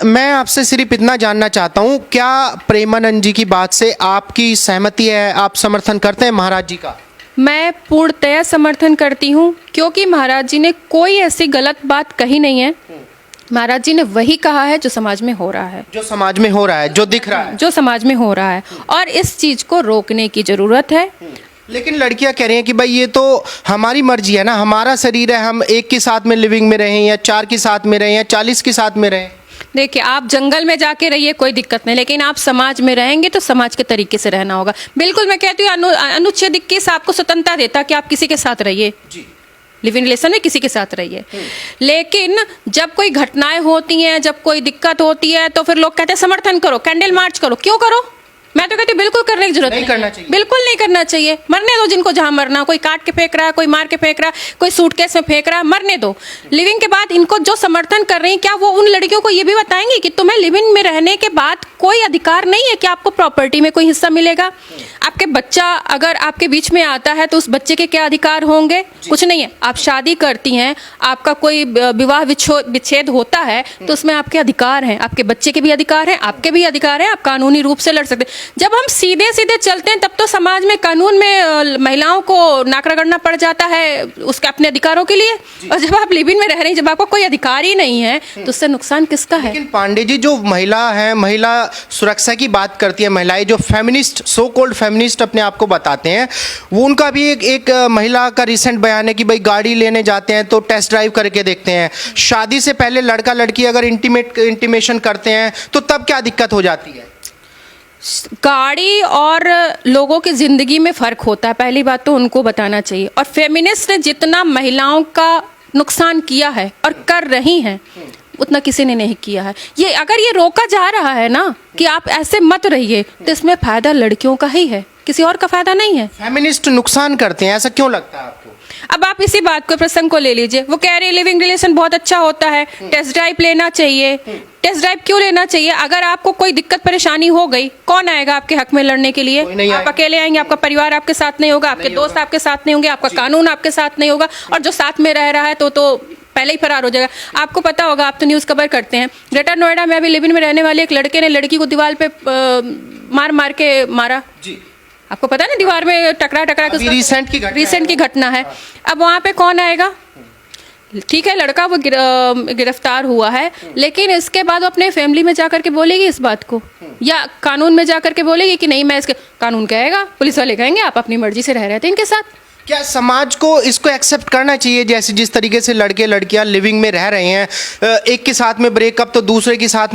मैं आपसे सिर्फ इतना जानना चाहता हूँ, क्या प्रेमानंद जी की बात से आपकी सहमति है, आप समर्थन करते हैं महाराज जी का? मैं पूर्णतया समर्थन करती हूँ, क्योंकि महाराज जी ने कोई ऐसी गलत बात कही नहीं है। महाराज जी ने वही कहा है जो समाज में हो रहा है, जो समाज में हो रहा है, जो दिख रहा है, जो समाज में हो रहा है, और इस चीज को रोकने की जरूरत है। लेकिन लड़कियां कह रही हैं कि भाई ये तो हमारी मर्जी है ना, हमारा शरीर है, हम एक के साथ में लिविंग में रहें या 4 के साथ में रहें या 40 के साथ में रहें। देखिए, आप जंगल में जाके रहिए, कोई दिक्कत नहीं, लेकिन आप समाज में रहेंगे तो समाज के तरीके से रहना होगा। बिल्कुल, मैं कहती हूँ अनुच्छेद 21 आपको स्वतंत्रता देता कि आप किसी के साथ रहिए, लिव इन रिलेशन में किसी के साथ रहिए। लेकिन जब कोई घटनाएं होती हैं, जब कोई दिक्कत होती है, तो फिर लोग कहते हैं समर्थन करो, कैंडल मार्च करो। क्यों करो? मैं तो कहती हूँ बिल्कुल करने की जरूरत नहीं करना चाहिए, बिल्कुल नहीं करना चाहिए। मरने दो जिनको जहां मरना, कोई काट के फेंक रहा है, कोई मार के फेंक रहा है, कोई सूटकेस में फेंक रहा है, मरने दो। लिविंग के बाद इनको जो समर्थन कर रही हैं, क्या वो उन लड़कियों को ये भी बताएंगी कि तुम्हें लिविंग में रहने के बाद कोई अधिकार नहीं है कि आपको प्रॉपर्टी में कोई हिस्सा मिलेगा? आपके बच्चा अगर आपके बीच में आता है तो उस बच्चे के क्या अधिकार होंगे? कुछ नहीं है। आप शादी करती हैं, आपका कोई विवाह विच्छेद होता है तो उसमें आपके अधिकार हैं, आपके बच्चे के भी अधिकार हैं, आपके भी अधिकार हैं, आप कानूनी रूप से लड़ सकते हैं। जब हम सीधे सीधे चलते हैं तब तो समाज में कानून में महिलाओं को नाक रगड़ना पड़ जाता है उसके अपने अधिकारों के लिए। और जब आप लिव इन में रह रही हैं, जब आपको कोई अधिकार ही नहीं है, तो उससे नुकसान किसका है? लेकिन पांडे जी, जो महिला है, महिला सुरक्षा की बात करती है, महिलाएं जो फेमिनिस्ट, सो कॉल्ड फेमिनिस्ट अपने आप को बताते हैं, वो उनका भी एक महिला का रिसेंट बयान है कि भाई गाड़ी लेने जाते हैं तो टेस्ट ड्राइव करके देखते हैं। शादी से पहले लड़का लड़की अगर इंटीमेशन करते हैं तो तब क्या दिक्कत हो जाती है? गाड़ी और लोगों की जिंदगी में फर्क होता है, पहली बात तो उनको बताना चाहिए। और फेमिनिस्ट ने जितना महिलाओं का नुकसान किया है और कर रही हैं, उतना किसी ने नहीं किया है। ये अगर ये रोका जा रहा है ना कि आप ऐसे मत रहिए, तो इसमें फायदा लड़कियों का ही है, किसी और का फायदा नहीं है। फेमिनिस्ट नुकसान करते हैं, ऐसा क्यों लगता है आपको? अब आप इसी बात को, प्रसंग को ले लीजिए। वो कह रही है लिविंग रिलेशन बहुत अच्छा होता है, टेस्ट ड्राइव लेना चाहिए। टेस्ट ड्राइव क्यों लेना चाहिए? अगर आपको कोई दिक्कत परेशानी हो गई, कौन आएगा आपके हक में लड़ने के लिए? आप अकेले आएंगे, आपका परिवार आपके साथ नहीं होगा, आपके दोस्त आपके साथ नहीं होंगे, आपका कानून आपके साथ नहीं होगा, और जो साथ में रह रहा है तो पहले ही फरार हो जाएगा। आपको पता होगा, आप तो न्यूज़ कवर करते हैं, ग्रेटर नोएडा में अभी लिव इन में रहने वाले एक लड़के ने लड़की को दीवार पे मार के मारा। आपको पता है ना, दीवार में टकरा के रिसेंट की घटना है। अब वहाँ पे कौन आएगा? ठीक है, लड़का वो गिरफ्तार हुआ है, लेकिन इसके बाद वो अपने फैमिली में जाकर के बोलेगी इस बात को, या कानून में जाकर के बोलेगी कि नहीं मैं इसके? कानून कहेगा, पुलिस वाले कहेंगे आप अपनी मर्जी से रह रहे थे इनके साथ। क्या समाज को इसको एक्सेप्ट करना चाहिए, जैसे जिस तरीके से लड़के लड़कियां लिविंग में रह रहे हैं, एक के साथ में ब्रेकअप तो दूसरे के साथ